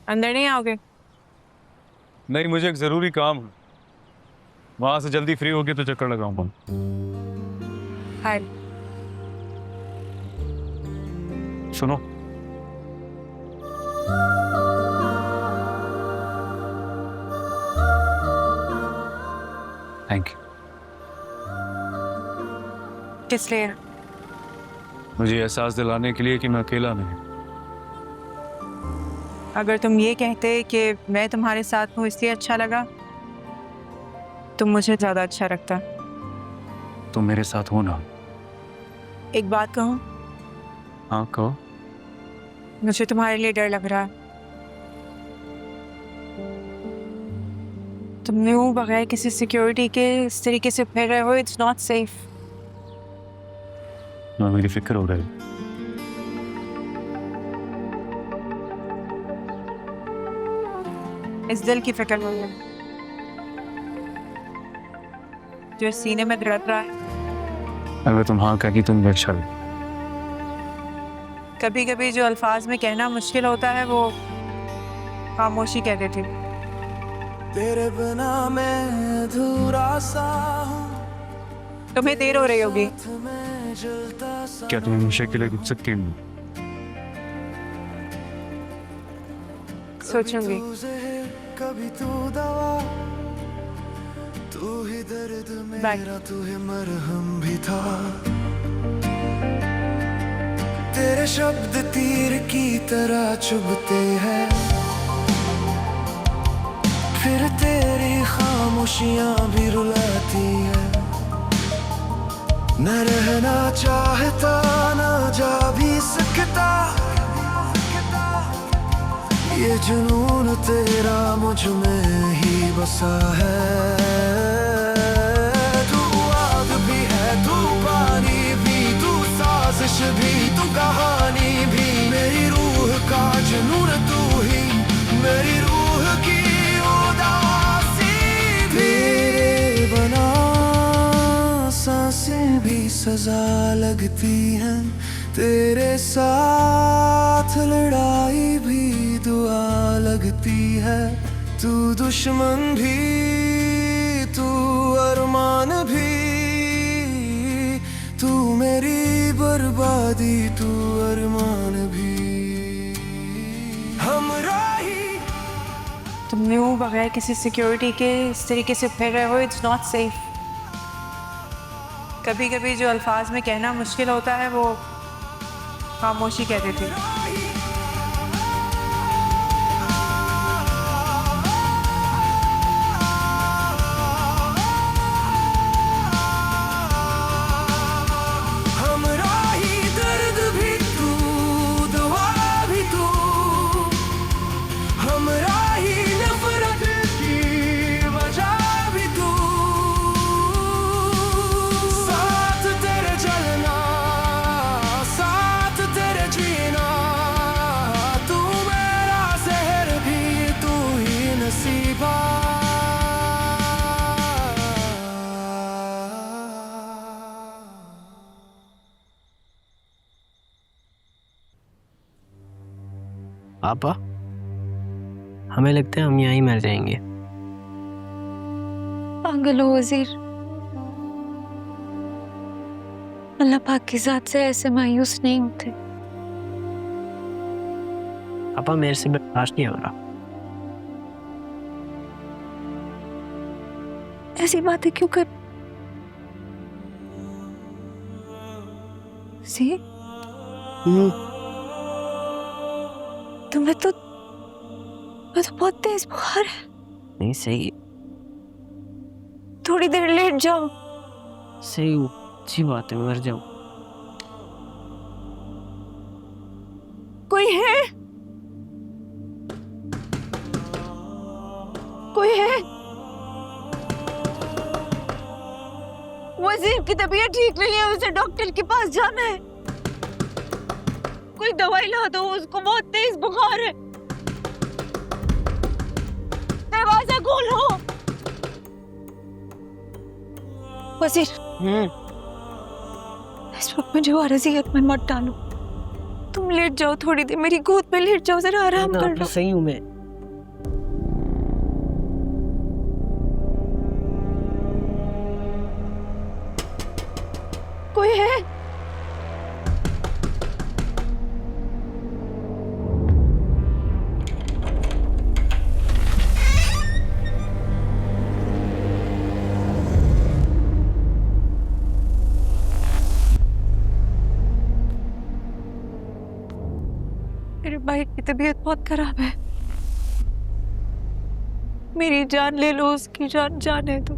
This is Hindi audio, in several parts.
अंदर नहीं आओगे? नहीं, मुझे एक जरूरी काम है। वहां से जल्दी फ्री होगी तो चक्कर लगाऊंगा। हाय। सुनो, थैंक यू। किस लिए? मुझे एहसास दिलाने के लिए कि मैं अकेला नहीं। अगर तुम ये कहते कि मैं तुम्हारे साथ हूँ इसलिए अच्छा लगा, तो मुझे ज्यादा अच्छा लगता। तुम मेरे साथ हो ना? एक बात कहूँ, हाँ कहो। मुझे तुम्हारे लिए डर लग रहा है। तुम यूं बगैर किसी सिक्योरिटी के इस तरीके से फिर रहे हो, इट्स नॉट सेफ। ना मेरी फिक्र हो रही। इस दिल की फिक्र हो है जो इस सीने में धड़क रहा है। अगर तुम हाँ कही तुम भी अच्छा लगे। कभी कभी जो अल्फाज में कहना मुश्किल होता है वो खामोशी कह देती। तेरे बिना मैं अधूरा सा हूँ। तुम्हें देर हो रही होगी। क्या तुम हमेशा के लिए रुक सकती हो? सोचूंगी। कभी तू दवा, तू ही दर्द मेरा, तू ही मरहम भी था। तेरे शब्द तीर की तरह चुभते हैं, फिर तेरी खामोशियां भी रुलाती है। न रहना चाहता, न जा भी सकता, ये जुनून तेरा मुझ में ही बसा है। तू आग भी है, तू पानी भी, तू साजिश भी, तू कहानी भी। मेरी रूह का जुनून तू ही, मेरी रूह की उदासी भी। तेरे बना सांसें भी सजा लगती हैं, तेरे साथ लड़ाई भी दुआ लगती है। तू दुश्मन भी, तू अरमान भी, तू मेरी बर्बादी, तू अरमान भी। हमराही तुम यूं बगैर किसी सिक्योरिटी के इस तरीके से फिर रहे हो, इट्स नॉट सेफ। कभी कभी जो अल्फाज में कहना मुश्किल होता है वो खामोशी कह देती। हमराही दर्द भी तू, दवा भी तू। हमराही नफरत की वजह भी तू। साथ तेरे जलना, साथ तेरे जीना, तू मेरा जहर भी, तू ही नसीबा। पापा, हमें लगता है हम यहीं मर जाएंगे। पागल हो वजीर, अल्लाह पाक की जात से ऐसे मायूस नहीं होते। पापा मेरे से बर्दाश्त नहीं हो रहा। ऐसी बातें क्यों कर सी? तुम्हें तो बहुत तेज बुखार है। नहीं सही, थोड़ी देर लेट जाओ। सही अच्छी बात है, मर जाऊं। कोई है? कोई है? वजीर की तबीयत ठीक नहीं है, उसे डॉक्टर के पास जाना है। कोई दवाई ला दो, उसको बहुत तेज बुखार है। दरवाजा खोलो। वजीर, इस वक्त मुझे और अजियत में मत डालो। तुम लेट जाओ, थोड़ी देर मेरी गोद में लेट जाओ, जरा आराम कर लो। सही हूँ मैं। कोई है? मेरे भाई की तबीयत बहुत खराब है। मेरी जान ले लो, उसकी जान जाने दो।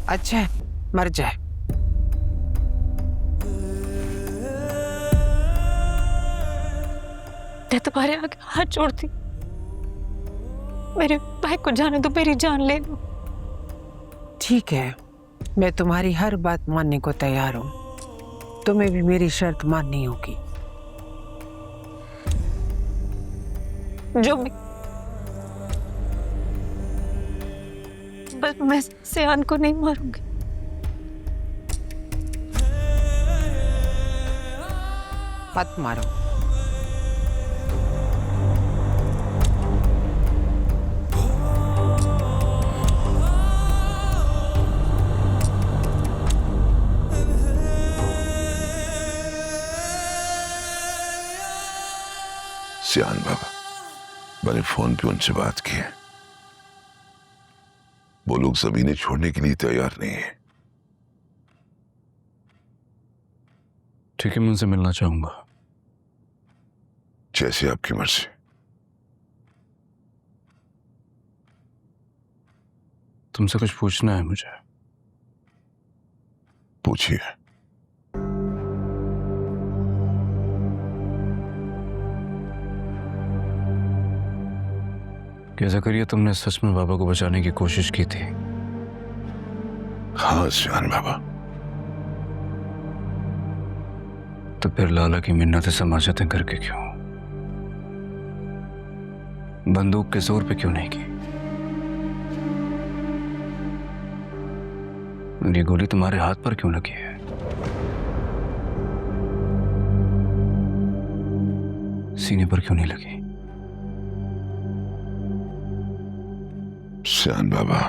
अच्छा है, मर जाए। मैं तुम्हारे आगे हाथ जोड़ती, मेरे भाई को जाने दो, मेरी जान ले लो। ठीक है, मैं तुम्हारी हर बात मानने को तैयार हूँ। तुम्हें भी मेरी शर्त माननी होगी। जो भी, बस मैं सियान को नहीं मारूंगी। मत मारो। सियान बाबा, मैंने फोन पे उनसे बात की है। वो लोग जमीनें छोड़ने के लिए तैयार नहीं है। ठीक है, मैं उनसे मिलना चाहूंगा। जैसे आपकी मर्जी। तुमसे कुछ पूछना है मुझे। पूछिए। क्या ज़करिया, तुमने सच में बाबा को बचाने की कोशिश की थी? हाँ सियान बाबा। तो फिर लाला की मिन्नतें समाजतें करके क्यों? बंदूक के जोर पे क्यों नहीं की? ये गोली तुम्हारे हाथ पर क्यों लगी है? सीने पर क्यों नहीं लगी? सियान बाबा,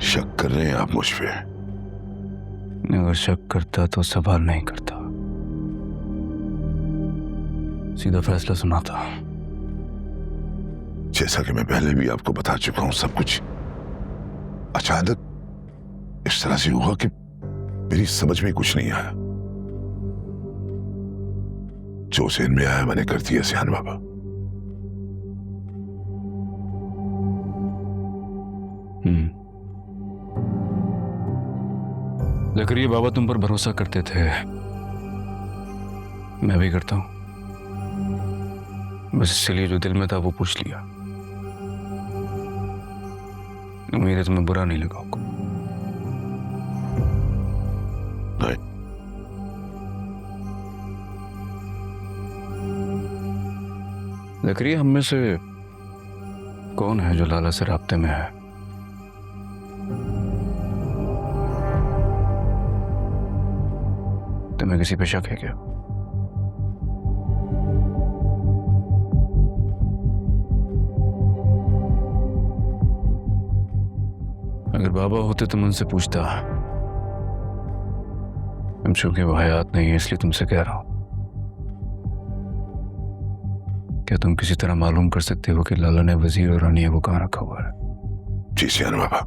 शक कर रहे हैं आप मुझ पे? अगर शक करता तो सवाल नहीं करता, सीधा फैसला सुनाता। जैसा कि मैं पहले भी आपको बता चुका हूं, सब कुछ अचानक इस तरह से हुआ कि मेरी समझ में कुछ नहीं आया। जो ज़हन में आया मैंने कर दिया सियान बाबा। ज़करिया, बाबा तुम पर भरोसा करते थे, मैं भी करता हूं। बस इसलिए जो दिल में था वो पूछ लिया। उम्मीद है तुम्हें बुरा नहीं लगा होगा। नहीं। ज़करिया, हम में से कौन है जो लाला से राब्ते में है? तुम्हें किसी पे शक है क्या? अगर बाबा होते तो मैं उनसे पूछता। हम चूंकि वो हयात नहीं है इसलिए तुमसे कह रहा हूं। क्या तुम किसी तरह मालूम कर सकते हो कि लाला ने वजीर और रानिया को कहां रखा हुआ है? जी सियान बाबा,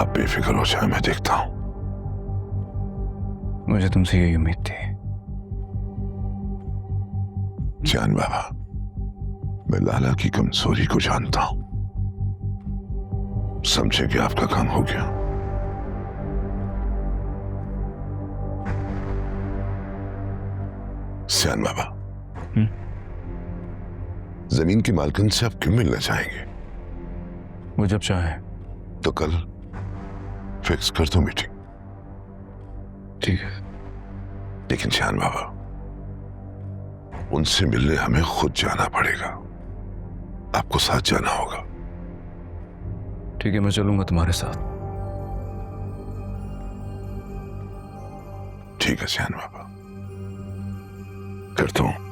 आप बेफिक्र हो जाए, मैं देखता हूं। मुझे तुमसे यही उम्मीद थी। सियान बाबा, मैं लाला की कमजोरी को जानता हूं। समझे कि आपका काम हो गया। सियान बाबा, जमीन की मालकिन से आप क्यों मिलना चाहेंगे? वो जब चाहे। तो कल फिक्स कर दो मीटिंग। ठीक है। लेकिन सियान बाबा, उनसे मिलने हमें खुद जाना पड़ेगा। आपको साथ जाना होगा। ठीक है, मैं चलूंगा तुम्हारे साथ। ठीक है सियान बाबा, करता हूं।